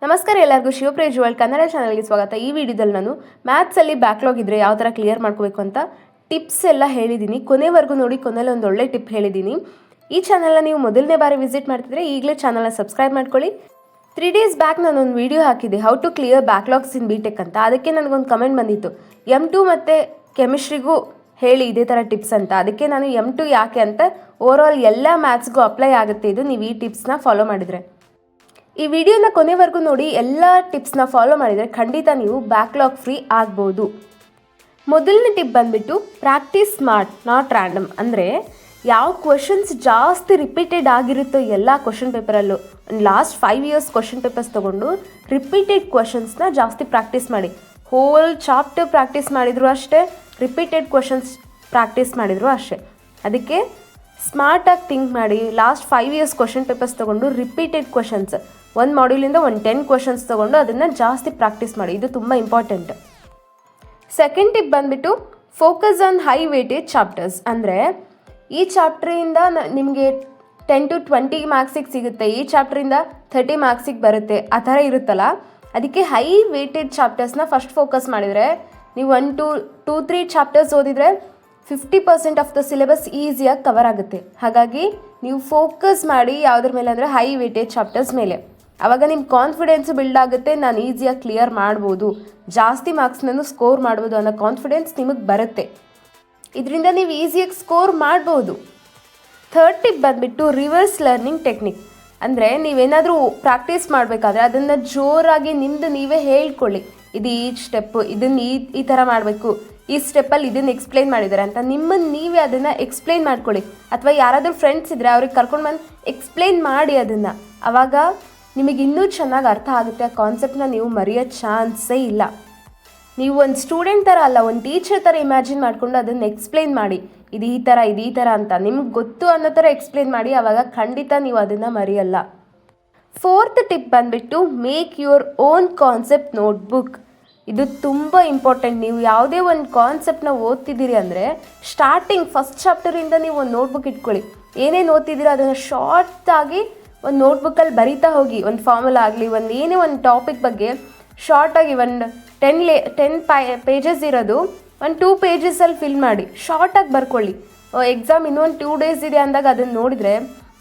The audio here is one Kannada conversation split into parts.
ನಮಸ್ಕಾರ ಎಲ್ಲರಿಗೂ ಶಿವಪ್ರಿಯ ಜುವೆಲ್ ಕನ್ನಡ ಚಾನಲ್ಗೆ ಸ್ವಾಗತ. ಈ ವಿಡಿಯೋದಲ್ಲಿ ನಾನು ಮ್ಯಾಥ್ಸಲ್ಲಿ ಬ್ಯಾಕ್ಲಾಗ್ ಇದ್ದರೆ ಯಾವ ಥರ ಕ್ಲಿಯರ್ ಮಾಡ್ಕೋಬೇಕು ಅಂತ ಟಿಪ್ಸ್ ಎಲ್ಲ ಹೇಳಿದ್ದೀನಿ. ಕೊನೆವರೆಗೂ ನೋಡಿ, ಕೊನೆಯಲ್ಲಿ ಒಂದು ಒಳ್ಳೆ ಟಿಪ್ ಹೇಳಿದ್ದೀನಿ. ಈ ಚಾನಲ್ನ ನೀವು ಮೊದಲನೇ ಬಾರಿ ವಿಸಿಟ್ ಮಾಡ್ತಿದ್ರೆ ಈಗಲೇ ಚಾನಲ್ನ ಸಬ್ಸ್ಕ್ರೈಬ್ ಮಾಡ್ಕೊಳ್ಳಿ. 3 days ಬ್ಯಾಕ್ ನಾನೊಂದು ವಿಡಿಯೋ ಹಾಕಿದ್ದೆ, how to clear backlogs in BTech ಅಂತ. ಅದಕ್ಕೆ ನನಗೊಂದು ಕಮೆಂಟ್ ಬಂದಿತ್ತು, M2 ಮತ್ತು ಕೆಮಿಸ್ಟ್ರಿಗೂ ಹೇಳಿ ಇದೇ ಥರ ಟಿಪ್ಸ್ ಅಂತ. ಅದಕ್ಕೆ ನಾನು M2 ಯಾಕೆ ಅಂತ ಓವರಾಲ್ ಎಲ್ಲ ಮ್ಯಾಥ್ಸ್ಗೂ ಅಪ್ಲೈ ಆಗುತ್ತೆ ಇದು, ನೀವು ಈ ಟಿಪ್ಸ್ನ ಫಾಲೋ ಮಾಡಿದರೆ. ಈ ವಿಡಿಯೋನ ಕೊನೆವರೆಗೂ ನೋಡಿ, ಎಲ್ಲ ಟಿಪ್ಸ್ನ ಫಾಲೋ ಮಾಡಿದರೆ ಖಂಡಿತ ನೀವು ಬ್ಯಾಕ್ಲಾಗ್ ಫ್ರೀ ಆಗ್ಬೋದು. ಮೊದಲನೇ ಟಿಪ್ ಬಂದುಬಿಟ್ಟು ಪ್ರಾಕ್ಟೀಸ್ ಸ್ಮಾರ್ಟ್ ನಾಟ್ ರ್ಯಾಂಡಮ್. ಅಂದರೆ ಯಾವ ಕ್ವಶನ್ಸ್ ಜಾಸ್ತಿ ರಿಪೀಟೆಡ್ ಆಗಿರುತ್ತೋ ಎಲ್ಲ ಕ್ವಶನ್ ಪೇಪರಲ್ಲೂ, ಲಾಸ್ಟ್ 5 years ಕ್ವಶನ್ ಪೇಪರ್ಸ್ ತೊಗೊಂಡು ರಿಪೀಟೆಡ್ ಕ್ವಶನ್ಸ್ನ ಜಾಸ್ತಿ ಪ್ರಾಕ್ಟೀಸ್ ಮಾಡಿ. ಹೋಲ್ ಚಾಪ್ಟರ್ ಪ್ರಾಕ್ಟೀಸ್ ಮಾಡಿದ್ರು ಅಷ್ಟೇ, ರಿಪೀಟೆಡ್ ಕ್ವಶನ್ಸ್ ಪ್ರಾಕ್ಟೀಸ್ ಮಾಡಿದ್ರು ಅಷ್ಟೇ. ಅದಕ್ಕೆ ಸ್ಮಾರ್ಟಾಗಿ ಥಿಂಕ್ ಮಾಡಿ, ಲಾಸ್ಟ್ 5 years ಕ್ವಶನ್ ಪೇಪರ್ಸ್ ತೊಗೊಂಡು ರಿಪೀಟೆಡ್ ಕ್ವಶನ್ಸ್, ಒಂದು ಮಾಡ್ಯೂಲಿಂದ ಒಂದು 10 ಕ್ವಶನ್ಸ್ ತೊಗೊಂಡು ಅದನ್ನು ಜಾಸ್ತಿ ಪ್ರಾಕ್ಟೀಸ್ ಮಾಡಿ. ಇದು ತುಂಬ ಇಂಪಾರ್ಟೆಂಟ್. ಸೆಕೆಂಡ್ ಟಿಪ್ ಬಂದುಬಿಟ್ಟು focus on high weightage chapters. ಅಂದರೆ ಈ ಚಾಪ್ಟ್ರಿಂದ ನಿಮಗೆ 10 to 20 ಮಾರ್ಕ್ಸಿಗೆ ಸಿಗುತ್ತೆ, ಈ ಚಾಪ್ಟ್ರಿಂದ 30 ಮಾರ್ಕ್ಸಿಗೆ ಬರುತ್ತೆ, ಆ ಥರ ಇರುತ್ತಲ್ಲ. ಅದಕ್ಕೆ ಹೈ ವೇಟೇಜ್ ಚಾಪ್ಟರ್ಸ್ನ ಫಸ್ಟ್ ಫೋಕಸ್ ಮಾಡಿದರೆ, ನೀವು 2-3 ಚಾಪ್ಟರ್ಸ್ ಓದಿದರೆ 50% ಆಫ್ ದ ಸಿಲೆಬಸ್ ಈಸಿಯಾಗಿ ಕವರ್ ಆಗುತ್ತೆ. ಹಾಗಾಗಿ ನೀವು ಫೋಕಸ್ ಮಾಡಿ ಯಾವುದ್ರ ಮೇಲೆ ಅಂದರೆ ಹೈ ವೇಟೇಜ್ ಚಾಪ್ಟರ್ಸ್ ಮೇಲೆ. ಆವಾಗ ನಿಮ್ಮ ಕಾನ್ಫಿಡೆನ್ಸ್ ಬಿಲ್ಡ್ ಆಗುತ್ತೆ, ನಾನು ಈಸಿಯಾಗಿ ಕ್ಲಿಯರ್ ಮಾಡ್ಬೋದು, ಜಾಸ್ತಿ ಮಾರ್ಕ್ಸ್ನೂ ಸ್ಕೋರ್ ಮಾಡ್ಬೋದು ಅನ್ನೋ ಕಾನ್ಫಿಡೆನ್ಸ್ ನಿಮಗೆ ಬರುತ್ತೆ. ಇದರಿಂದ ನೀವು ಈಸಿಯಾಗಿ ಸ್ಕೋರ್ ಮಾಡ್ಬೋದು. ಥರ್ಡ್ ಟಿಪ್ ಬಂದುಬಿಟ್ಟು ರಿವರ್ಸ್ ಲರ್ನಿಂಗ್ ಟೆಕ್ನಿಕ್. ಅಂದರೆ ನೀವೇನಾದರೂ ಪ್ರಾಕ್ಟೀಸ್ ಮಾಡಬೇಕಾದ್ರೆ ಅದನ್ನು ಜೋರಾಗಿ ನಿಮ್ಮದು ನೀವೇ ಹೇಳ್ಕೊಳ್ಳಿ. ಇದು ಈ ಸ್ಟೆಪ್ಪು, ಇದನ್ನು ಈ ಥರ ಮಾಡಬೇಕು, ಈ ಸ್ಟೆಪ್ಪಲ್ಲಿ ಇದನ್ನು ಎಕ್ಸ್ಪ್ಲೈನ್ ಮಾಡಿದ್ದಾರೆ ಅಂತ ನಿಮ್ಮನ್ನು ನೀವೇ ಅದನ್ನು ಎಕ್ಸ್ಪ್ಲೈನ್ ಮಾಡ್ಕೊಳ್ಳಿ. ಅಥವಾ ಯಾರಾದರೂ ಫ್ರೆಂಡ್ಸ್ ಇದ್ದರೆ ಅವ್ರಿಗೆ ಕರ್ಕೊಂಡು ಬಂದು ಎಕ್ಸ್ಪ್ಲೈನ್ ಮಾಡಿ ಅದನ್ನು. ಆವಾಗ ನಿಮಗೆ ಇನ್ನೂ ಚೆನ್ನಾಗಿ ಅರ್ಥ ಆಗುತ್ತೆ. ಆ ಕಾನ್ಸೆಪ್ಟನ್ನ ನೀವು ಮರೆಯೋ ಚಾನ್ಸೇ ಇಲ್ಲ. ನೀವು ಒಂದು ಸ್ಟೂಡೆಂಟ್ ಥರ ಅಲ್ಲ, ಒಂದು ಟೀಚರ್ ಥರ ಇಮ್ಯಾಜಿನ್ ಮಾಡಿಕೊಂಡು ಅದನ್ನು ಎಕ್ಸ್ಪ್ಲೈನ್ ಮಾಡಿ. ಇದು ಈ ಥರ ಅಂತ ನಿಮ್ಗೆ ಗೊತ್ತು ಅನ್ನೋ ಥರ ಎಕ್ಸ್ಪ್ಲೈನ್ ಮಾಡಿ. ಆವಾಗ ಖಂಡಿತ ನೀವು ಅದನ್ನು ಮರೆಯಲ್ಲ. ಫೋರ್ತ್ ಟಿಪ್ ಬಂದುಬಿಟ್ಟು make your own concept notebook. ಇದು ತುಂಬ ಇಂಪಾರ್ಟೆಂಟ್. ನೀವು ಯಾವುದೇ ಒಂದು ಕಾನ್ಸೆಪ್ಟನ್ನ ಓದ್ತಿದ್ದೀರಿ ಅಂದರೆ ಸ್ಟಾರ್ಟಿಂಗ್ ಫಸ್ಟ್ ಚಾಪ್ಟರಿಂದ ನೀವು ಒಂದು ನೋಟ್ಬುಕ್ ಇಟ್ಕೊಳ್ಳಿ. ಏನೇನು ಓದ್ತಿದ್ದೀರೋ ಅದನ್ನು ಶಾರ್ಟಾಗಿ ಒಂದು ನೋಟ್ಬುಕ್ಕಲ್ಲಿ ಬರಿತಾ ಹೋಗಿ. ಒಂದು ಫಾರ್ಮುಲಾ ಆಗಲಿ, ಏನೇ ಒಂದು ಟಾಪಿಕ್ ಬಗ್ಗೆ ಶಾರ್ಟಾಗಿ ಒಂದು 10 pages ಇರೋದು ಒಂದು 2 pagesಲ್ಲಿ ಫಿಲ್ ಮಾಡಿ ಶಾರ್ಟಾಗಿ ಬರ್ಕೊಳ್ಳಿ. ಎಕ್ಸಾಮ್ ಇನ್ನೊಂದು 2 days ಇದೆ ಅಂದಾಗ ಅದನ್ನು ನೋಡಿದರೆ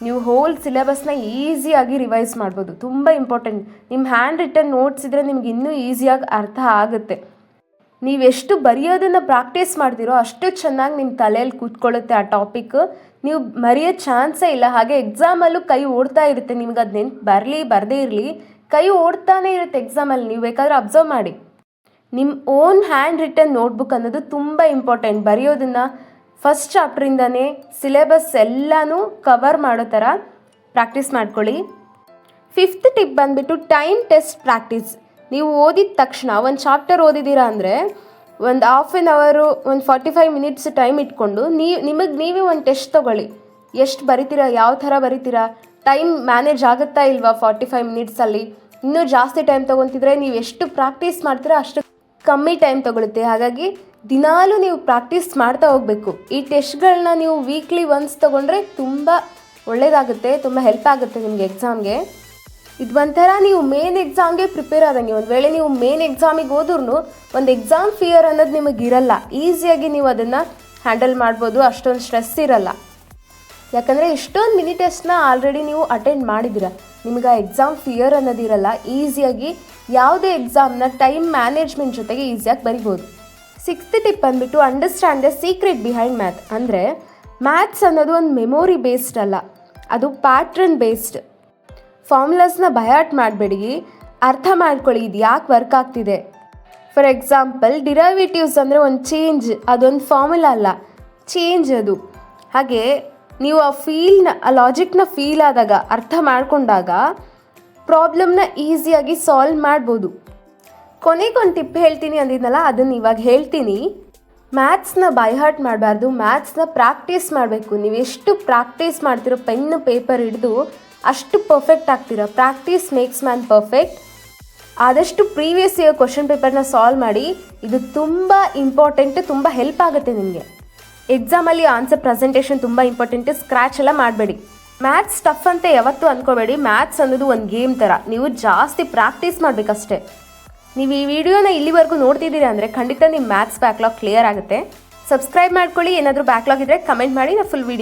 ನೀವು ಹೋಲ್ ಸಿಲೆಬಸ್ನ ಈಸಿಯಾಗಿ ರಿವೈಸ್ ಮಾಡ್ಬೋದು. ತುಂಬ ಇಂಪಾರ್ಟೆಂಟ್. ನಿಮ್ಮ ಹ್ಯಾಂಡ್ ರಿಟನ್ ನೋಟ್ಸ್ ಇದ್ದರೆ ನಿಮ್ಗೆ ಇನ್ನೂ ಈಸಿಯಾಗಿ ಅರ್ಥ ಆಗುತ್ತೆ. ನೀವೆಷ್ಟು ಬರೆಯೋದನ್ನು ಪ್ರಾಕ್ಟೀಸ್ ಮಾಡ್ತೀರೋ ಅಷ್ಟು ಚೆನ್ನಾಗಿ ನಿಮ್ಮ ತಲೆಯಲ್ಲಿ ಕೂತ್ಕೊಳ್ಳುತ್ತೆ ಆ ಟಾಪಿಕ್. ನೀವು ಮರೆಯೋ ಚಾನ್ಸೇ ಇಲ್ಲ. ಹಾಗೆ ಎಕ್ಸಾಮಲ್ಲೂ ಕೈ ಓಡ್ತಾ ಇರುತ್ತೆ. ನಿಮ್ಗೆ ಅದು ನೆನ್ಪು ಬರದೇ ಇರಲಿ, ಕೈ ಓಡ್ತಾನೆ ಇರುತ್ತೆ ಎಕ್ಸಾಮಲ್ಲಿ. ನೀವು ಬೇಕಾದ್ರೆ ಅಬ್ಸರ್ವ್ ಮಾಡಿ. ನಿಮ್ಮ ಓನ್ ಹ್ಯಾಂಡ್ ರಿಟನ್ ನೋಟ್ಬುಕ್ ಅನ್ನೋದು ತುಂಬ ಇಂಪಾರ್ಟೆಂಟ್. ಬರೆಯೋದನ್ನು ಫಸ್ಟ್ ಚಾಪ್ಟ್ರಿಂದನೇ ಸಿಲೆಬಸ್ ಎಲ್ಲನೂ ಕವರ್ ಮಾಡೋ ಥರ ಪ್ರಾಕ್ಟೀಸ್ ಮಾಡ್ಕೊಳ್ಳಿ. ಫಿಫ್ತ್ ಟಿಪ್ ಬಂದುಬಿಟ್ಟು ಟೈಮ್ ಟೆಸ್ಟ್ ಪ್ರಾಕ್ಟೀಸ್. ನೀವು ಓದಿದ ತಕ್ಷಣ ಒಂದು ಚಾಪ್ಟರ್ ಓದಿದ್ದೀರಾ ಅಂದರೆ ಒಂದು 1/2 hour, ಒಂದು 45 minutes ಟೈಮ್ ಇಟ್ಕೊಂಡು ನೀವೇ ಒಂದು ಟೆಸ್ಟ್ ತೊಗೊಳ್ಳಿ. ಎಷ್ಟು ಬರಿತೀರಾ, ಯಾವ ಥರ ಬರಿತೀರಾ, ಟೈಮ್ ಮ್ಯಾನೇಜ್ ಆಗುತ್ತಾ ಇಲ್ವಾ 45 minutesಲ್ಲಿ. ಇನ್ನೂ ಜಾಸ್ತಿ ಟೈಮ್ ತೊಗೊತಿದ್ರೆ ನೀವು ಎಷ್ಟು ಪ್ರಾಕ್ಟೀಸ್ ಮಾಡ್ತೀರಾ ಅಷ್ಟು ಕಮ್ಮಿ ಟೈಮ್ ತೊಗೊಳುತ್ತೆ. ಹಾಗಾಗಿ ದಿನಾಲೂ ನೀವು ಪ್ರಾಕ್ಟೀಸ್ ಮಾಡ್ತಾ ಹೋಗಬೇಕು. ಈ ಟೆಸ್ಟ್ಗಳನ್ನ ನೀವು ವೀಕ್ಲಿ ಒನ್ಸ್ ತೊಗೊಂಡ್ರೆ ತುಂಬ ಒಳ್ಳೆಯದಾಗುತ್ತೆ, ತುಂಬ ಹೆಲ್ಪ್ ಆಗುತ್ತೆ ನಿಮಗೆ ಎಕ್ಸಾಮ್ಗೆ. ಇದು ಒಂಥರ ನೀವು ಮೇನ್ ಎಕ್ಸಾಮ್ಗೆ ಪ್ರಿಪೇರ್ ಆದಂಗೆ. ಒಂದು ವೇಳೆ ನೀವು ಮೇನ್ ಎಕ್ಸಾಮಿಗೆ ಹೋದ್ರೂ ಒಂದು ಎಕ್ಸಾಮ್ ಫಿಯರ್ ಅನ್ನೋದು ನಿಮಗಿರಲ್ಲ. ಈಸಿಯಾಗಿ ನೀವು ಅದನ್ನು ಹ್ಯಾಂಡಲ್ ಮಾಡ್ಬೋದು, ಅಷ್ಟೊಂದು ಸ್ಟ್ರೆಸ್ ಇರಲ್ಲ. ಯಾಕಂದರೆ ಇಷ್ಟೊಂದು ಮಿನಿ ಟೆಸ್ಟ್ನ ಆಲ್ರೆಡಿ ನೀವು ಅಟೆಂಡ್ ಮಾಡಿದ್ದೀರ, ನಿಮಗೆ ಆ ಎಕ್ಸಾಮ್ ಫಿಯರ್ ಅನ್ನೋದಿರಲ್ಲ. ಈಸಿಯಾಗಿ ಯಾವುದೇ ಎಕ್ಸಾಮ್ನ ಟೈಮ್ ಮ್ಯಾನೇಜ್ಮೆಂಟ್ ಜೊತೆಗೆ ಈಸಿಯಾಗಿ ಬರಿಬೋದು. ಸಿಕ್ಸ್ತ್ ಟಿಪ್ ಬಂದುಬಿಟ್ಟು understand the secret behind math. ಅಂದರೆ ಮ್ಯಾಥ್ಸ್ ಅನ್ನೋದು ಒಂದು ಮೆಮೊರಿ ಬೇಸ್ಡ್ ಅಲ್ಲ, ಅದು ಪ್ಯಾಟ್ರನ್ ಬೇಸ್ಡ್. ಫಾರ್ಮುಲಾಸ್ನ ಬಯಾಟ್ ಮಾಡಬೇಡಿ, ಅರ್ಥ ಮಾಡ್ಕೊಳ್ಳಿ ಇದು ಯಾಕೆ ವರ್ಕ್ ಆಗ್ತಿದೆ. ಫಾರ್ ಎಕ್ಸಾಂಪಲ್ ಡಿರೈವೇಟಿವ್ಸ್ ಅಂದರೆ ಒಂದು ಚೇಂಜ್, ಅದೊಂದು ಫಾರ್ಮುಲಾ ಅಲ್ಲ, ಚೇಂಜ್ ಅದು. ಹಾಗೆ ನೀವು ಆ ಲಾಜಿಕ್ನ ಫೀಲ್ ಆದಾಗ, ಅರ್ಥ ಮಾಡಿಕೊಂಡಾಗ ಪ್ರಾಬ್ಲಮ್ನ ಈಸಿಯಾಗಿ ಸಾಲ್ವ್ ಮಾಡ್ಬೋದು. ಕೊನೆಗೊಂದು ಟಿಪ್ ಹೇಳ್ತೀನಿ ಅಂದಿದ್ನಲ್ಲ, ಅದನ್ನು ಇವಾಗ ಹೇಳ್ತೀನಿ. ಮ್ಯಾಥ್ಸ್ನ ಬೈಹಾರ್ಟ್ ಮಾಡಬಾರ್ದು, ಮ್ಯಾಥ್ಸ್ನ ಪ್ರಾಕ್ಟೀಸ್ ಮಾಡಬೇಕು. ನೀವು ಎಷ್ಟು ಪ್ರಾಕ್ಟೀಸ್ ಮಾಡ್ತಿರೋ, ಪೆನ್ನು ಪೇಪರ್ ಹಿಡಿದು ಅಷ್ಟು ಪರ್ಫೆಕ್ಟ್ ಆಗ್ತೀರಾ. Practice makes man perfect. ಆದಷ್ಟು ಪ್ರೀವಿಯಸ್ ಇಯರ್ ಕ್ವಶನ್ ಪೇಪರ್ನ ಸಾಲ್ವ್ ಮಾಡಿ. ಇದು ತುಂಬ ಇಂಪಾರ್ಟೆಂಟ್, ತುಂಬ ಹೆಲ್ಪ್ ಆಗುತ್ತೆ ನಿಮಗೆ ಎಕ್ಸಾಮಲ್ಲಿ. ಆನ್ಸರ್ ಪ್ರೆಸೆಂಟೇಷನ್ ತುಂಬ ಇಂಪಾರ್ಟೆಂಟ್. ಸ್ಕ್ರ್ಯಾಚ್ ಎಲ್ಲ ಮಾಡಬೇಡಿ. ಮ್ಯಾಥ್ಸ್ ಟಫ್ ಅಂತ ಯಾವತ್ತೂ ಅಂದ್ಕೋಬೇಡಿ. ಮ್ಯಾಥ್ಸ್ ಅನ್ನೋದು ಒಂದು ಗೇಮ್ ಥರ, ನೀವು ಜಾಸ್ತಿ ಪ್ರಾಕ್ಟೀಸ್ ಮಾಡಬೇಕಷ್ಟೇ. ನೀವು ಈ ವಿಡಿಯೋನ ಇಲ್ಲಿವರೆಗೂ ನೋಡ್ತಿದ್ದೀರಾ ಅಂದರೆ ಖಂಡಿತ ನಿಮ್ಮ ಮ್ಯಾಥ್ಸ್ ಬ್ಯಾಕ್ಲಾಗ್ ಕ್ಲಿಯರ್ ಆಗುತ್ತೆ. ಸಬ್ಸ್ಕ್ರೈಬ್ ಮಾಡ್ಕೊಳ್ಳಿ. ಏನಾದರೂ ಬ್ಯಾಕ್ಲಾಗ್ ಇದ್ದರೆ ಕಮೆಂಟ್ ಮಾಡಿ, ನಾನು ಫುಲ್ ವಿಡಿಯೋ